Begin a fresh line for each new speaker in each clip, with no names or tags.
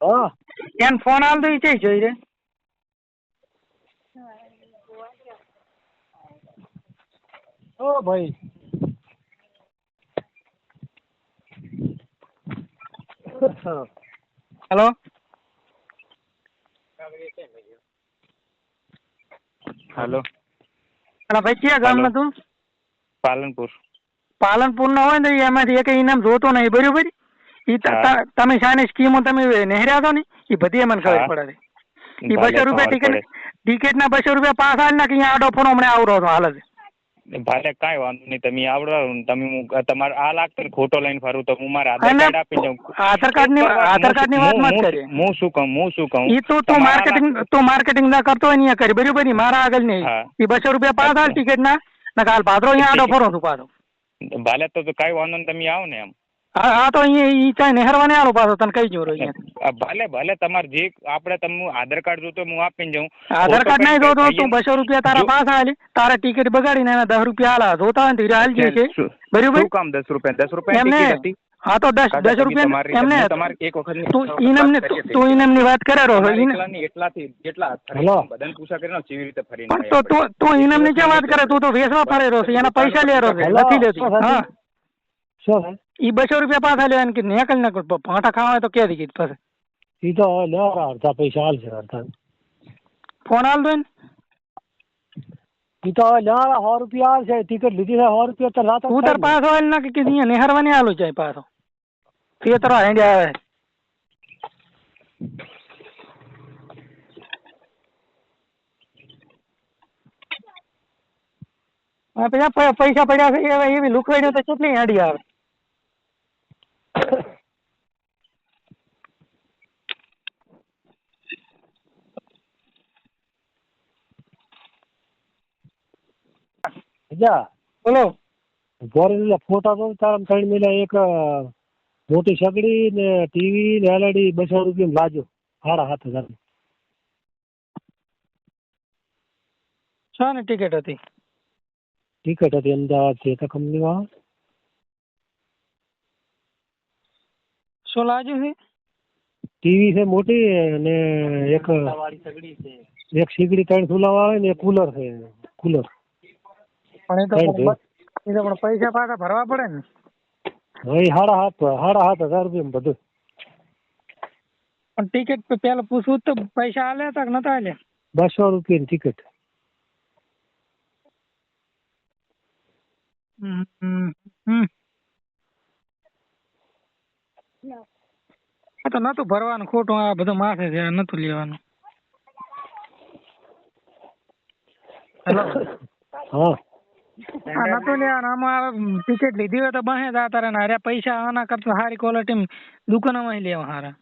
હા
એને ફોન આલ દો ઈ ચઈ જોઈ રે
ઓ ભાઈ
હેલો
हेलो
અલા ભાઈ ક્યાં ગામમાં તું
पालनपुर
પાલનપુર નો હોય ને તો એમાંથી એક ઇનામ જોતો નહીં બરોબર ઈ તમે શાની સ્કીમો તમે નહેર્યા છો ને એ બધી મને ખબર પડે છે ઈ 200 રૂપિયા ટિકિટ ના 200 રૂપિયા પાસ આલ ના કે અહીંયા આડો ફોનો હમણાં આવરો છો હાલ જ
ભાલે કાંઈ વાંધો નહીં તમે આવડો તમે તમારે આ લાગતો ખોટો લઈને ફરું તો હું મારા આધાર કાર્ડ આપી દઉં
આધાર કાર્ડ ની વાત મત કરી
હું શું કહું
ઈ તું માર્કેટિંગ ના કરતો હોય ને કરી બરોબર ની મારા આગળ નહીં ઈ 200 રૂપિયા પાસ આલ ટિકિટ ના કાલ ભાદરો અહીંયા આડો ફરો છું પાછો
ભાલે તો કાંઈ વાંધો નહીં તમે આવો ને એમ
હા તો અહીંયા ઈ ચાઈ નહેરવાને આલો પાછો તને કઈ જોરો
ભલે ભલે તમારે જે આપણે તમે આધાર કાર્ડ જોતો હું આપીને જાઉં
આધાર કાર્ડ નહીં જોતો તું 200 રૂપિયા તારા પાસ આલે તારા ટિકિટ બગાડીને એના 10 રૂપિયા આલા જોતા હોય ને હાલ જે છે બરોબર
શું કામ 10 રૂપિયા ટિકિટ હતી
હા તો 10 રૂપિયા એમને
તમારે એક વખત
તું ઇનામ ની વાત કરે રહો
એટલા બધાને પૂછા કરીને કેવી રીતે ફરીને
તો તું ઇનામ ની ક્યાં વાત કરે તું તો વેચવા ફરે રહ્યો છે એના પૈસા લે રહ્યો છે નથી લેતી હા
શું
ઈ 200 રૂપિયા પાછા લે કે નેકલ ને ભાંટા ખાવા હોય તો કે દી પાસે
ઈ તો લેવા અડધા પૈસા હાલ છે અડધા
ફોન હાલ દો ને
ઈ તો લેવા 100 રૂપિયા હાલ છે ટિકિટ લીધી છે 100 રૂપિયા તો રાત
ઉતર પાછો હાલ ના કે અહીંયા નેહરવાની હાલો જાય પાછો થિયેટર હેંડે આવે પૈસા પડ્યા છે એવી લુકવાડી તો કેટલી હાડી આવે બોલો
ગોરેલા ફોટા તો તારા ત્રણ મિલા એક મોટી સગડી ને ટીવી ને એલઈડી 200 રૂપિયા લાજો 7,500
શાની ટિકિટ હતી
ટિકિટ હતી અમદાવાદ થી તો કંપનીમાં
શું લાગ્યું છે
ટીવી છે મોટી અને એક સગડી 3 સુલાવા આવે ને એક કુલર છે કુલર
પણ એ તો પૈસા પાછા ભરવા પડે ને
ભાઈ 7,500 રૂપિયા બધું
પણ ટિકિટ પેલા પૂછવું તો પૈસા આલ્યા હતા કે નતા આલ્યા
200 રૂપિયાની ટિકિટ
તો નતું ભરવાનું ખોટું આ બધું માથે છે નતું લેવાનું હેલો
હા
નતું લેવાનું આમાં ટિકિટ લીધી હોય તો બહે જતા રહે ને પૈસા આના કરતા સારી ક્વોલિટી દુકાનોમાં લેવા સારા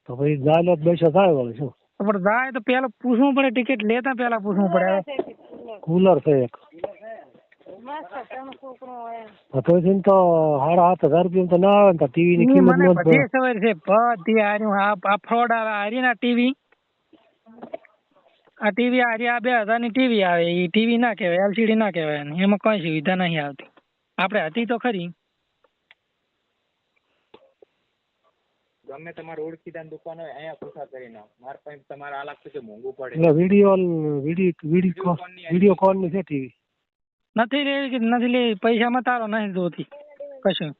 તો ભાઈ જાય 200 થાય વળે શું
પણ જાય તો પેલા પૂછવું પડે ટિકિટ લેતા પેલા પૂછવું પડે
કુલર છે એક તો તો 7,500 રૂપિયા તો ના આવે ને ટીવી ની કિંમત
બધી સવાર છે બધી આ ફ્રોડ આવે હારી ના ટીવી આ 2,000 ની ટીવી આવે એ ટીવી ના કહેવાય એલસીડી ના કહેવાય એમાં કઈ સુવિધા નહીં આવતી આપણે હતી તો ખરી
ગમે તમારે ઓળખીતા દુકાન હોય અહીંયા પૂછા કરીને મારે પાસે તમારે આ લાગતું છે મોંઘું પડે
વિડીયો કોલ ની છે ટીવી
નથી લેવી કે નથી લેવી પૈસામાં તારો નહીં જોતી કશું